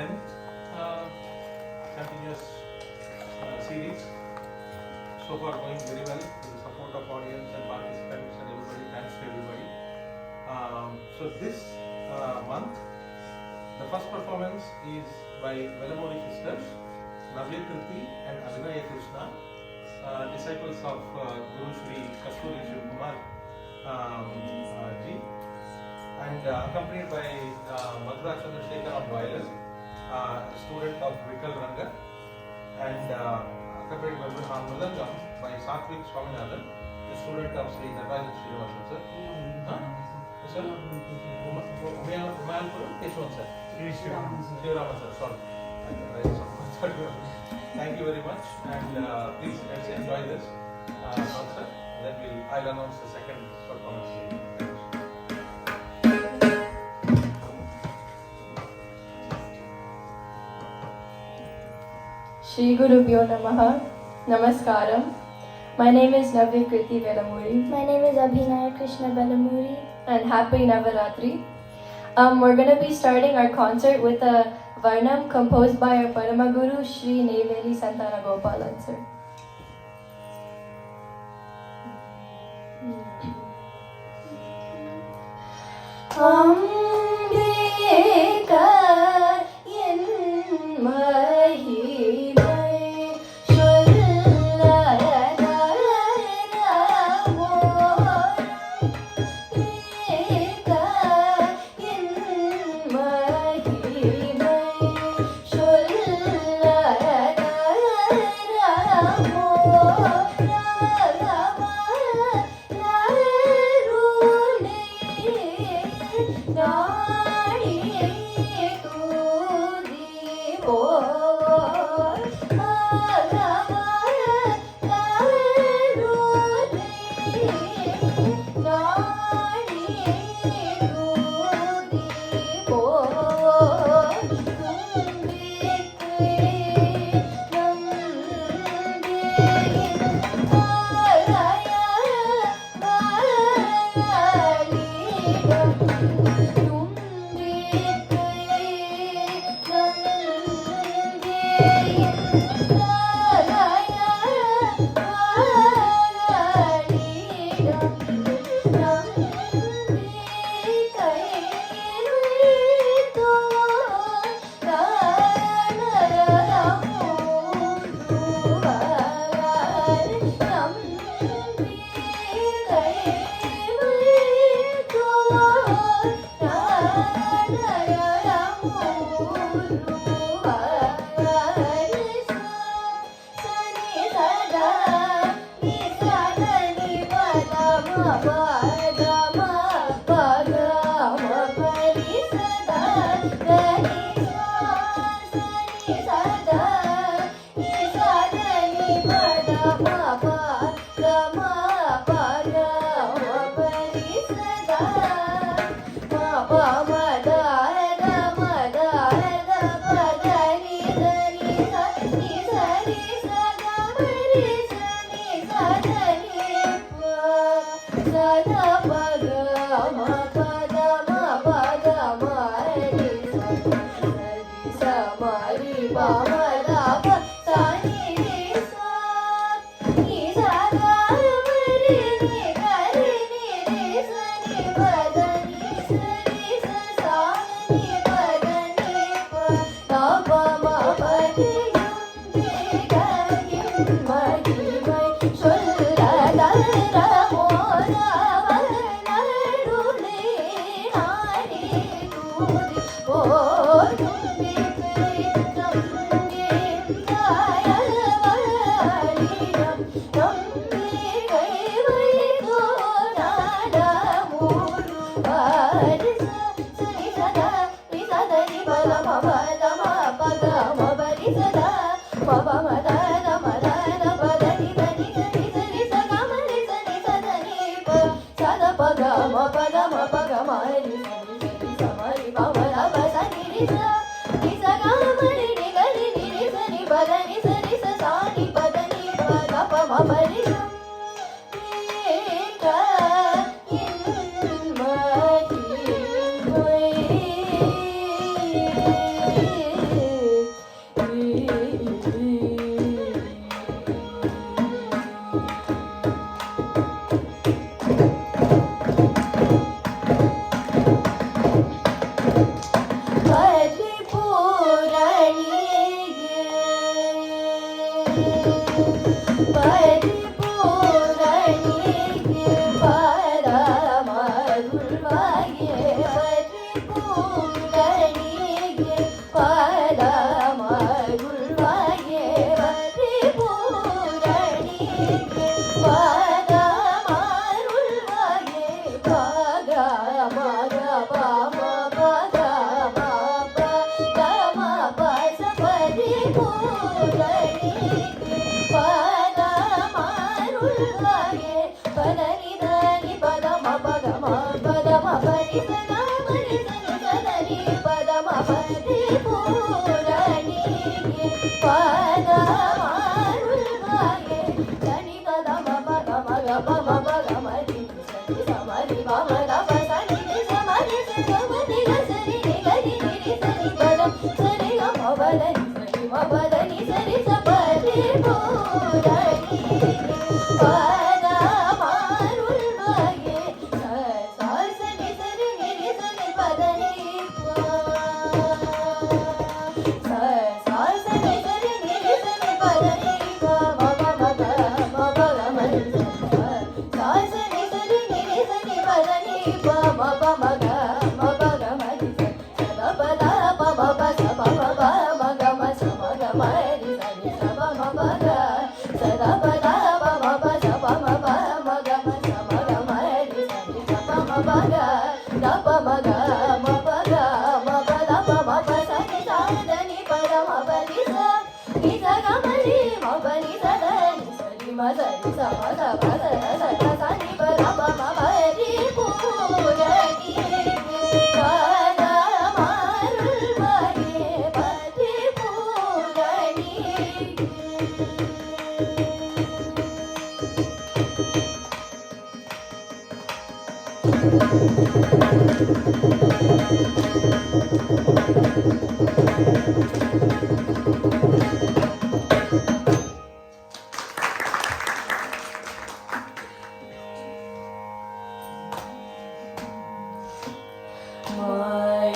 10th continuous series. So far going very well with the support of audience and participants and everybody. Thanks to everybody. So this month, the first performance is by Velamuri sisters, Navya Kirti and Abhinaya Krishna, disciples of Guru Shri Kasturi Shiv Kumar ji, and accompanied by Madhura Chandrasekhar on violin, student of Vikal Ranga, and accompanied by Mridangam by Satvik Swaminathan, the student of Sri Natarajan Srinivasan sir. Sir? Umayalpuram? Keshwan sir? Shivaraman sir, sorry. Thank you very much, and please let's enjoy this concert. Then I'll announce the second performance. Shri Gurubhyo Namaha. Namaskaram. My name is Navya Kriti Velamuri. My name is Abhinaya Krishna Velamuri. And happy Navaratri. We're going to be starting our concert with a Varnam composed by our Paramaguru Shri Neyveli Santana Gopalan sir. Ambika in mahimai sholladara ambika in mahimai sholladara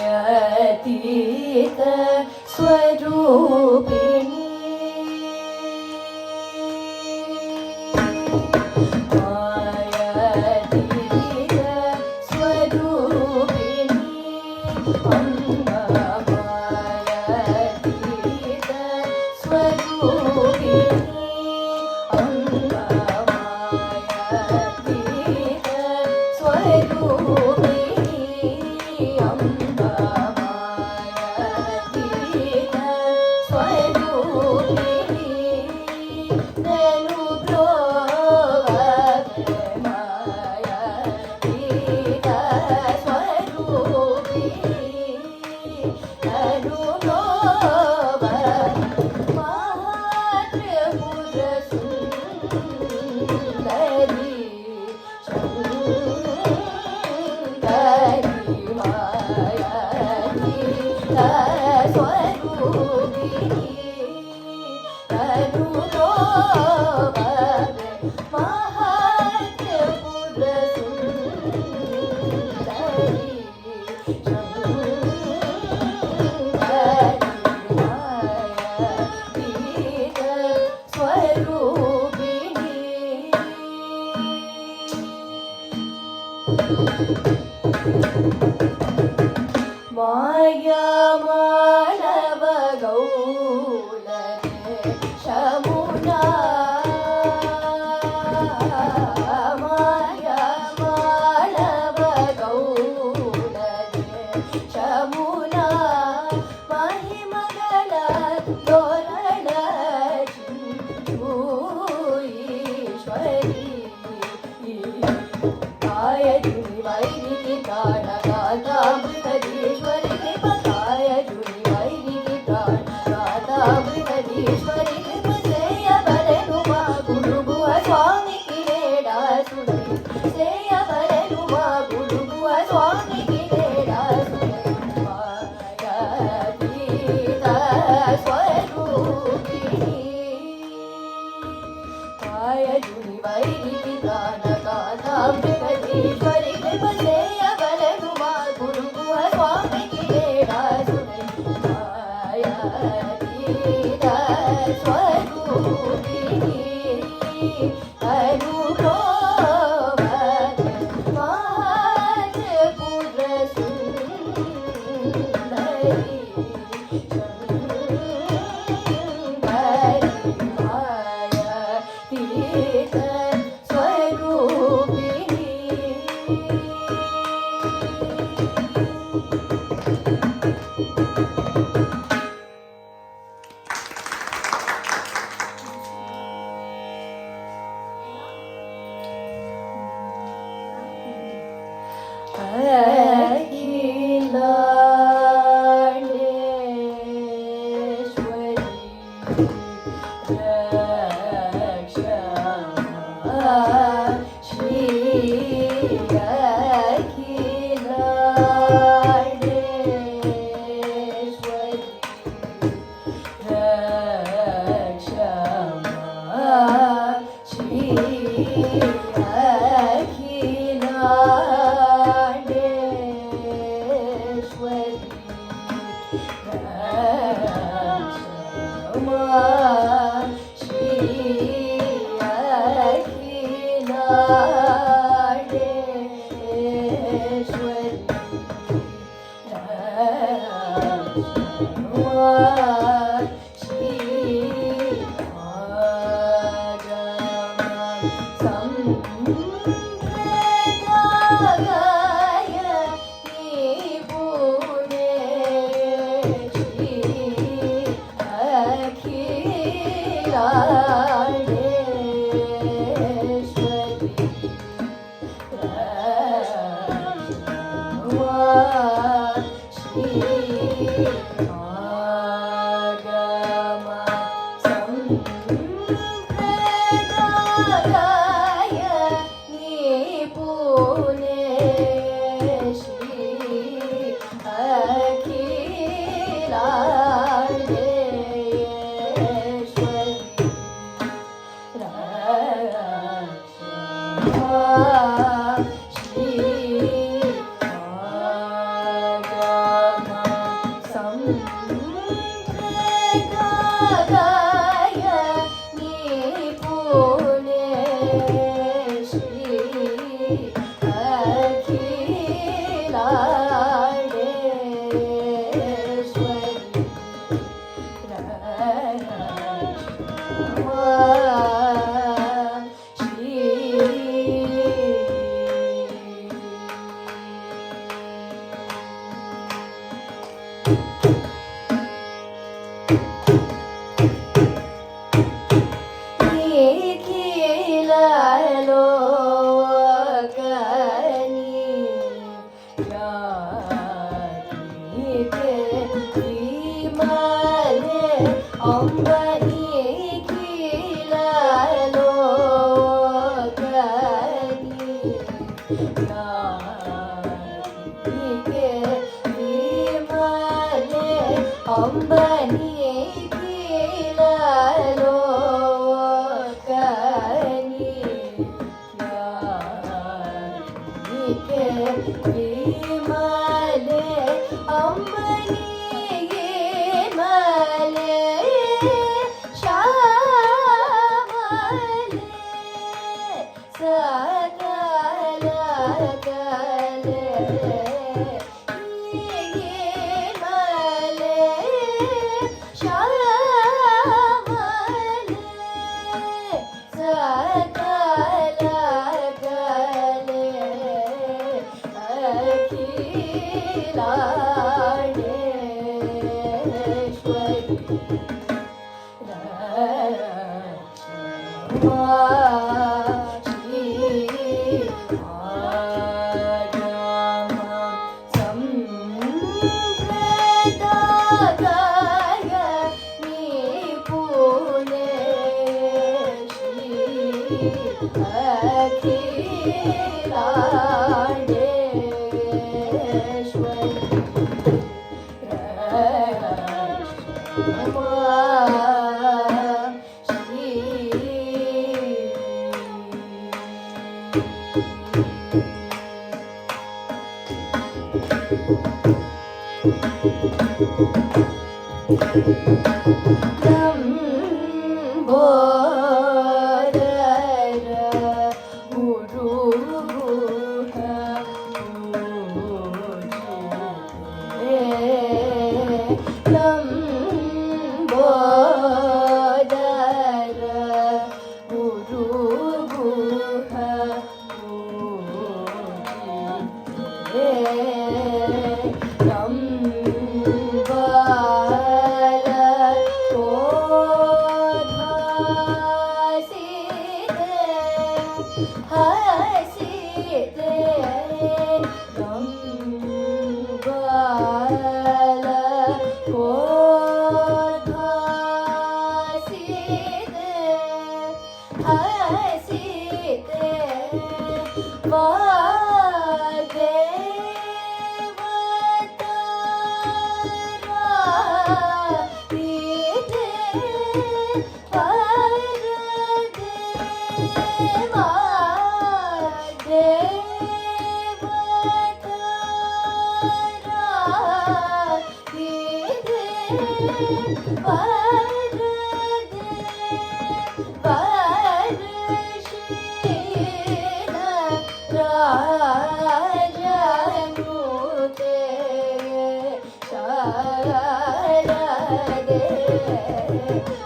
मायातीत स्वरूपिणी मायातीत स्वरूपिणी अम्बा मायातीत स्वरूपिणी अम्बा मायातीत स्वरूपिणी अम्बा मायातीत स्वरूपिणी ननु ब्रोवते मायातीत स्वरूपिणी ननु ब्रोवते महात्रिपुर सुन्दरी शङ्करी मायातीत स्वरूपिणी तनु ब्रोवते महात्रिपुर सुन्दरी शङ्करी मायातीत स्वरूपिणी माया मानव गौलने शमुना माया मानव गौलने शमुना महिमगल तोरण ईश्वरी कायजुनि वैरिकी प्राणगातामृतधीश्वरि कृपकायजुनि वैरिकी प्राणगातामृतधीश्वरि कृपसेय बलनुमा गुरुभुव स्वामी किरेडासुरे सेय बलनुमा गुरुभुव स्वामी किरेडासुरे मायातीत स्वरूपिणी कायजुनि वैरिकी प्राणगातामृतधीश्वरि कृपसेय बलनुमा गुरुभुव स्वामी किरेडासुरे मायातीत स्वरूपिणी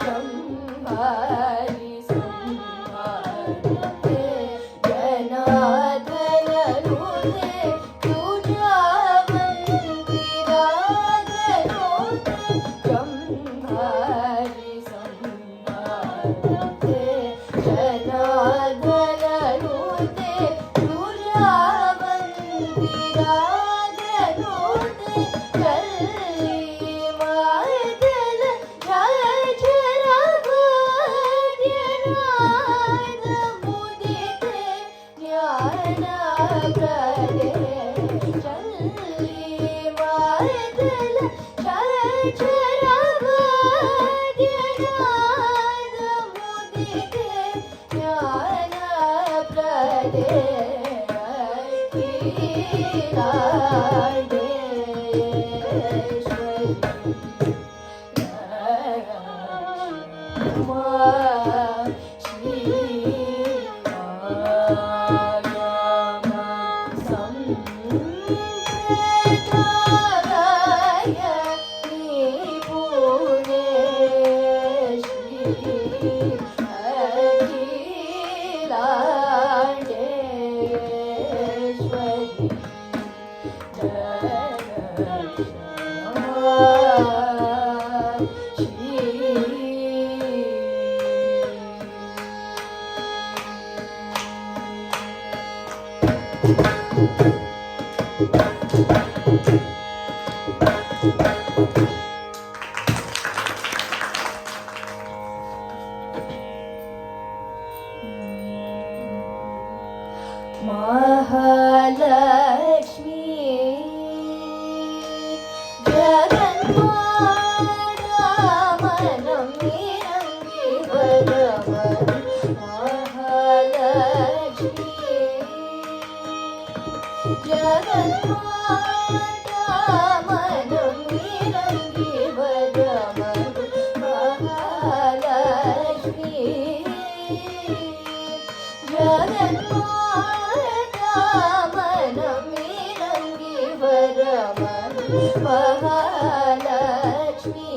संहारि संहारते जनार्दन रोते तुझा मंदिरागरोते संहारि संहारते जनार्दन रोते तुझा मंदिरागरोते चली मादल झरझरावाद्यनाद मुदिते ज्ञानप्रदे चली मादल झरझरावाद्यनाद मुदिते ज्ञानप्रदे महालक्ष्मी जगन्मातामनं निरङ्गी वरमन् महालक्ष्मी जगन्मातामनं निरङ्गी वरमन् महालक्ष्मी जगन्मातामनं निरङ्गी वरमन् महालक्ष्मी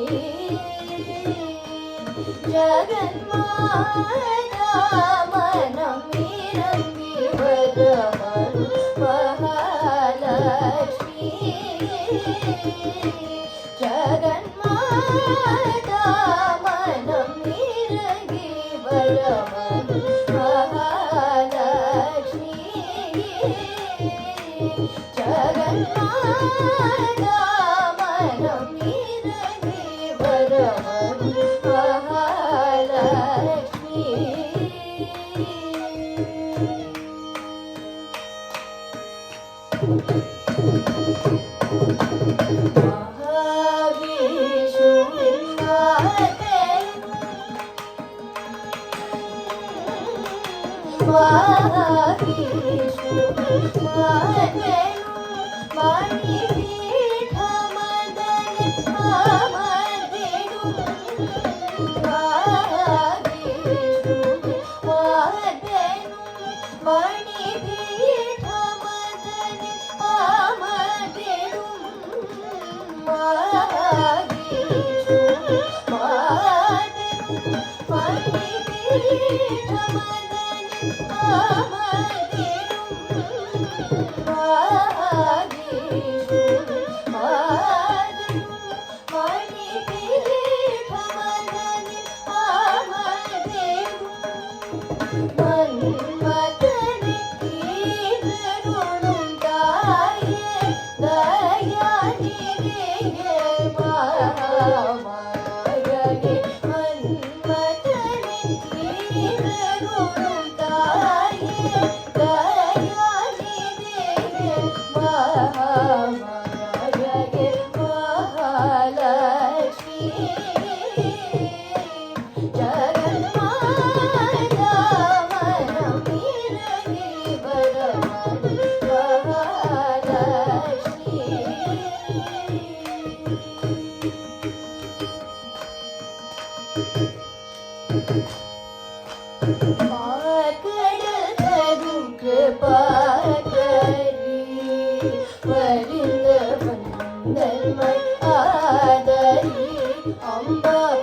जगन्मातामनं निरङ्गी वरमन् महालक्ष्मी जगन्मातामनं निरङ्गी वरमन् महालक्ष्मी जगन्मातामनं निरङ्गी वरमन् महालक्ष्मी Amba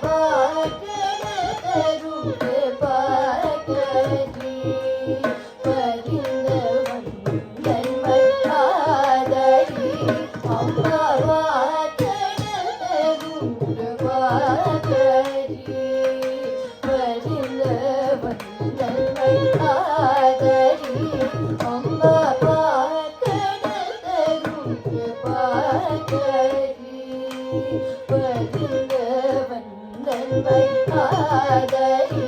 ஆதரி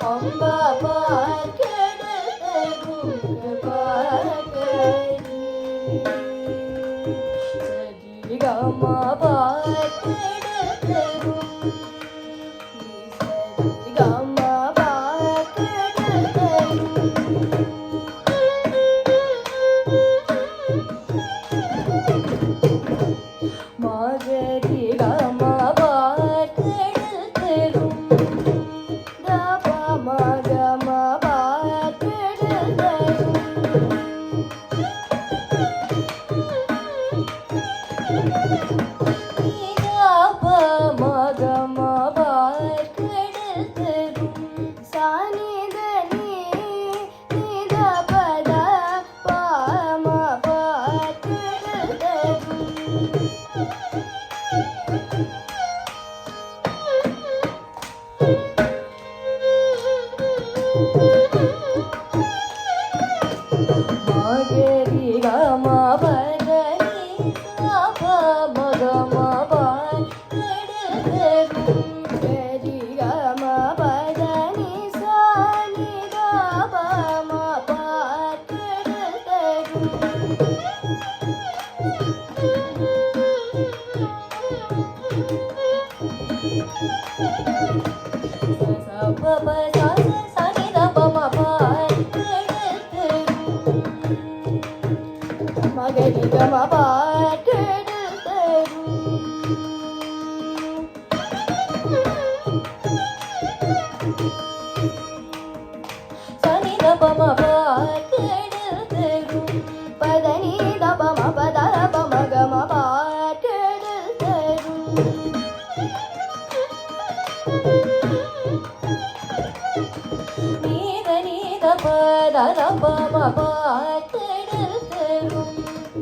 அம்ப பார்க்கெடுத்தரும் பார்க்கரி சரி கம பார்க்கெடுத்தரும் சரி கம மகரி கம பார்க்கெடுத்தரும் தப மகம பார்க்கெடுத்தரும் தப மகம பார்க்கெடுத்தரும் சானிதனி நித பத பாம பார்க்கெடுத்தரும் மகரி கம பதனி சப மகம பார்க்கெடுத்தரும் கரி கம பதனி சானி தப ம பார்க்கெடுத்தரும் மகரி கம பார்க்கெடுத்தரும் சனி தப ம பார்க்கெடுத்தரும் பதனி தப ம பத பம கம பார்க்கெடுத்தரும் நீத நீத பத பம பார்க்கெடுத்தரும்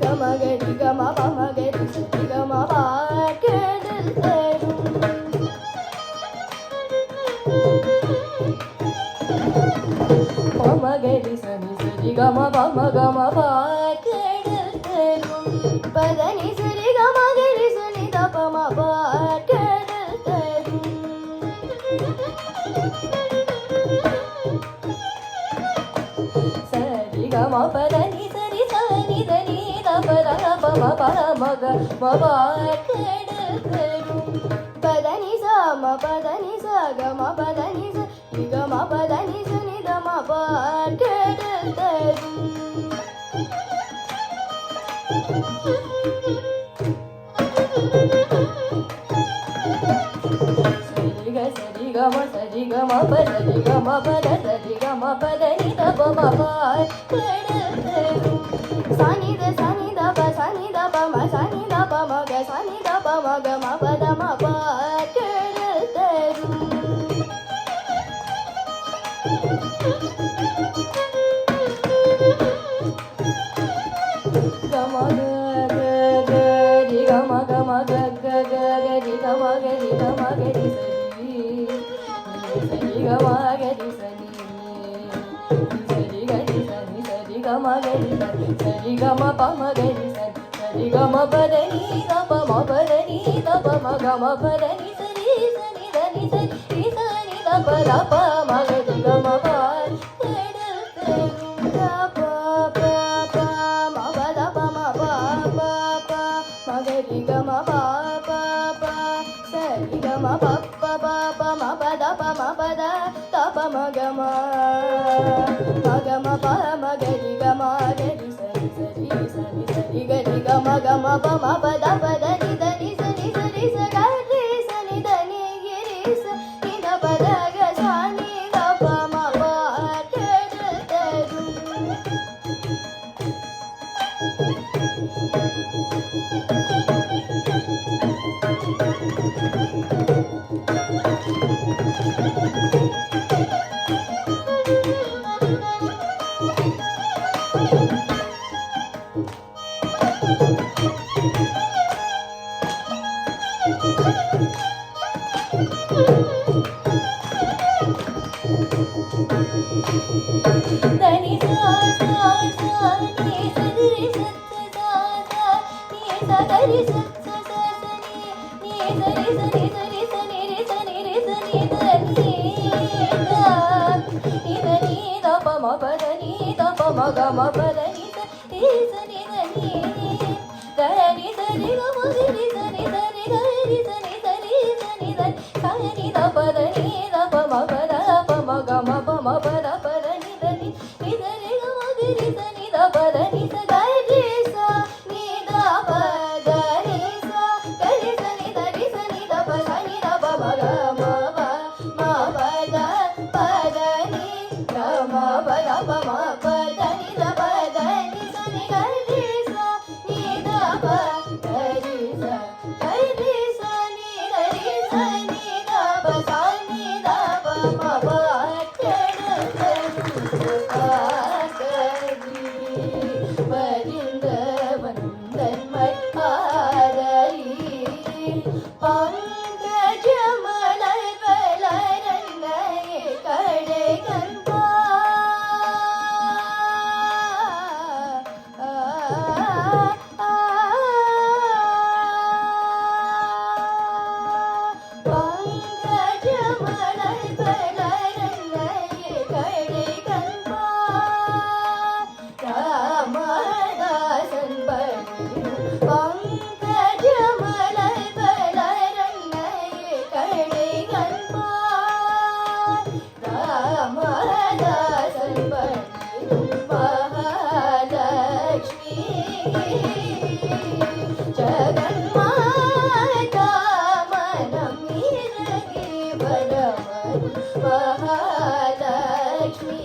கமகரி கம பமகரி சரி கம பார்க்கெடுத்தரும் பமகரி சனி சரி கம பம கம பார்க்கெடுத்தரும் பதனி சரி கமகரி சனி தப ம பார்க்கெடுத்தரும் சரி கம பதனி சரி சனி தனி தப தப ம மக ம பார்க்கெடுத்தரும் பதனி ச ம பதனி ச கம பதனி ச கம பதனி ச நி த ம பார்க்கெடுத்தரும் சரி கம பதனி கம பத சரி கம பதனி தப ம பார்க்கெடுத்தரும் சனி தப ம சனி தப மக சனி தப மக ம பத ம பார்க்கெடுத்தரும் கம கரி கம கம கரி கம கரி கம கரி சரி கம கரி சனி சரி கரி சனி சரி கம கரி சரி கம பம கரி சரி கம பதனி தப ம பதனி தப ம கம பதனி சரி சனி தனி சரி சனி தப தப ம கரி கம பார்க்கெடுத்தரும் தப ப ப ம பத ப ம ப ப ப மகரி கம ப ப ப சரி கம ப ப ப ப ம பத ப ம பத தப ம கம ம மகரி கம கரி சரி சரி சனி சரி கரி கம கம ப ம பத பதனி தனி சனி சரி ச கரி சனி தனி கிரி ச நித பத க சனி தப ம பார்க்கெடுத்தரும் தனி சா சா சா நீ சரி சத்த சா சா நீ சரி சத்த சா சா நீ சரி சரி சரி சரி ரி சரி ரி சனி గమ పద ని సని దని దని సరి గమ గరి సని సరి గరి సని సరి సని దని సని ద పద ని ద ప మ పద ప మ గమ ప మ పద పద ని దని ని సరి గమ గరి సని ద పద ని స గరి స ని ద పద ని స గరి సని దని సని ద ప సని ద ప మ గ మ ప మ పద పద ని గ మ పద ప మ పద ని ద పద ని సని గరి స ని ద ప గరి స గరి స ని గరి స ని ద ప స ని ద ప మ ప అట్టడ சரி பரிந்த வந்தன் மட்டாரை பங்கஜமலர் வளரங்கையே கடை கண்பா பங்கஜமலர் வளரங்கையே கடை கண்பா ராமதாசன் பணியும் பங்கஜமலர் வளரங்கையே கடை கண்பா ராமதாசன் பணியும் மகாலட்சுமி ஜகன்மாதா மனம் இறங்கி வரவன் மகாலட்சுமி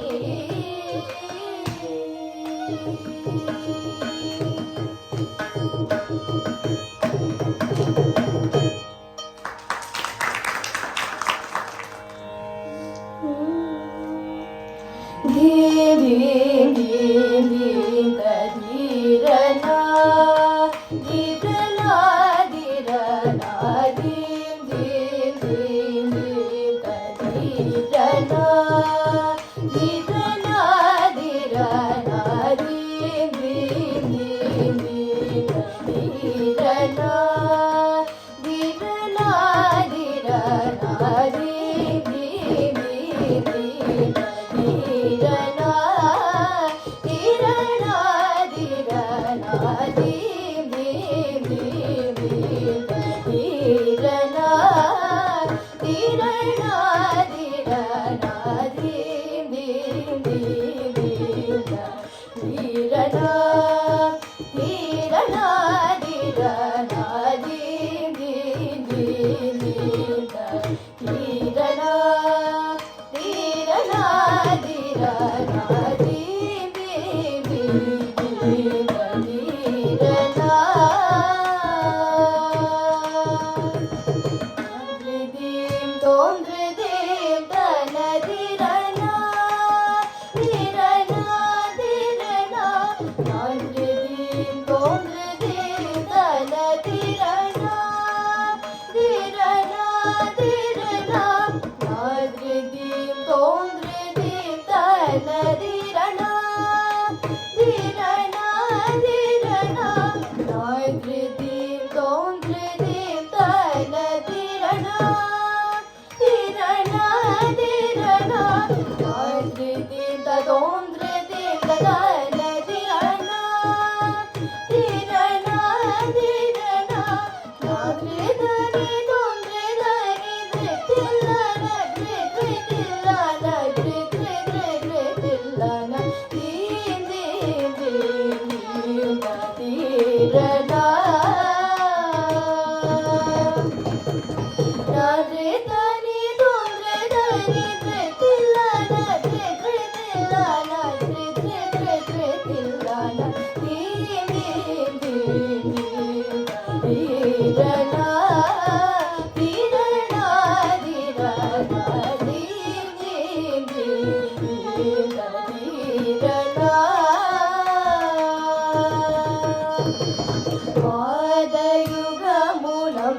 పాదయుగములం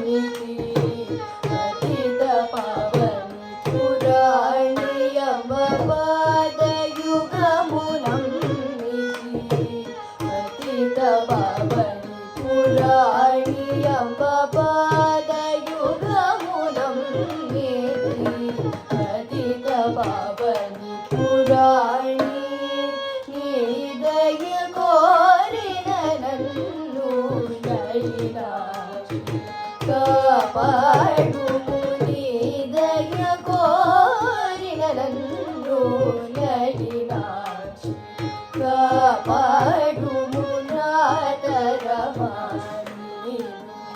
నితి పతిత పావని పుర ಕೋರಿನ ನನ್ನು ನಡಿನಾಚಿ ಕಾಪಾಡು ಮುನಾದರ ಮಾಡಿ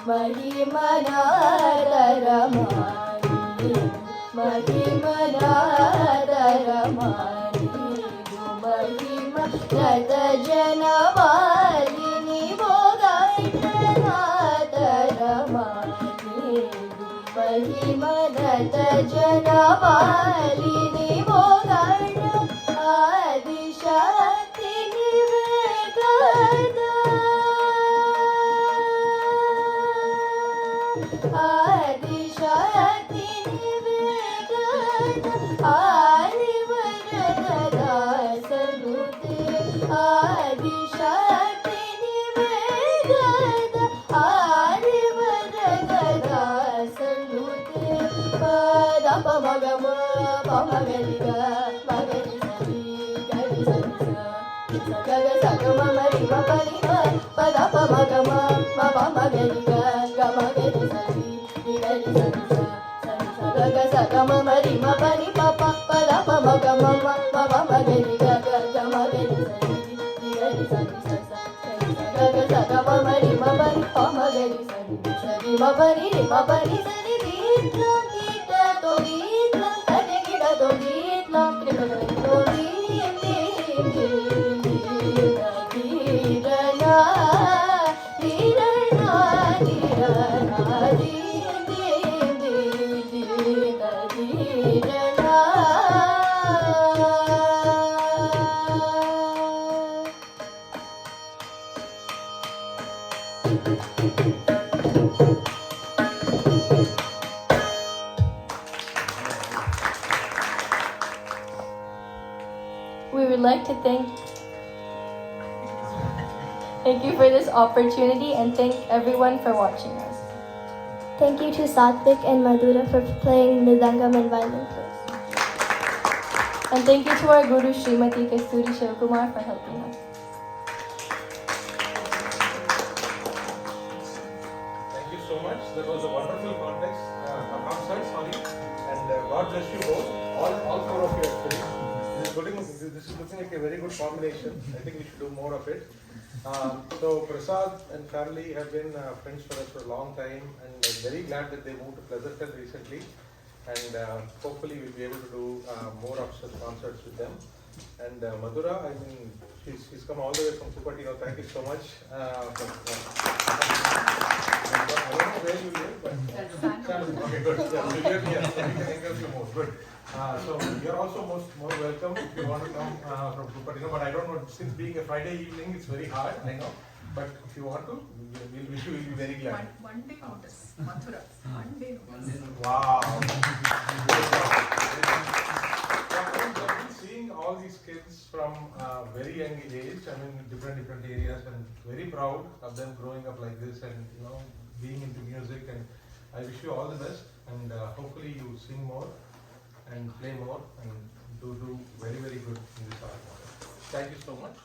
ಮಹಿಮನಾದರ ಮಾಡಿ ಮಹಿಮನಾದರ ಮಾಡಿ ಮಹಿಮ ರಥ ಜನವಾಲಿನಿ ಭೋಗನಾದರ ಮಾಡಿ ಮಹಿಮನತ ಜನವಾಲಿನಿ ಭೋಗಣ ಆದಿಶಕ್ತಿ ನಿವೇದನ ಆದಿಶಕ್ತಿ ನಿವೇದನ ಆದಿವರದ ದಾಸನುತೆ ಆದಿಶಕ್ತಿ ನಿವೇದನ ಆದಿವರದ ದಾಸನುತೆ ಪದ ಪಮಗಮ ಪಮಗರಿಗ ಮಗರಿ ಸರಿ ಗರಿ ಸರಿ ಸಗಗ ಸಗಮ ಮರಿ ಮಪರಿ ಪದ ಪಮಗಮ ಪಮಗರಿಗ ಗಮಗರಿ ಸರಿ ಗರಿ ಸರಿ ಸಗಗ ಸಗಮ ಮರಿ ಮಪರಿ ಪಪ ಪದ ಪಮಗಮ ಪಮಗರಿಗ ಗಮಗರಿ ಸರಿ ಗರಿ ಸರಿ ಸಗಗ ಸಗಮ ಮರಿ ಮಪರಿ ಪಮಗರಿ ಸರಿ ಸರಿ ಮಪರಿ ಮಪರಿ ಸರಿ ಗೀತ್ಲ ಗೀತ ತೋ ಗೀತ್ಲ ಅರೆ ಗಿಡ ತೋ ಗೀತ್ಲ ತೋ We would like to thank you for this opportunity and thank everyone for watching us. Thank you to Satvik and Madhura for playing Mridangam and violin for us. And thank you to our Guru Srimati Kasturi Shivkumar for helping us. Thank you so much. That was a wonderful concert, sorry. And God bless you both. All four of you actually. This is looking like a very good combination. I think we should do more of it. So Prasad and family have been friends for us for a long time, and I'm very glad that they moved to Pleasanton recently. And hopefully we'll be able to do more of such concerts with them. And Madhura, I mean, she's come all the way from Cupertino. Thank you so much. I don't know where you live, but okay, good. Yeah, you live here, so we can encourage you more. Good. So you're also more welcome if you want to come from Cupertino. But I don't know, since being a Friday evening, it's very hard. I know. But if you want to, we'll wish you will be very glad. One day notice, Mathura. One day notice. Wow. I've been seeing all these kids from very young age, I mean different areas, and very proud of them growing up like this and being into music, and I wish you all the best, and hopefully you sing more and play more and do very good in this art. Thank you so much.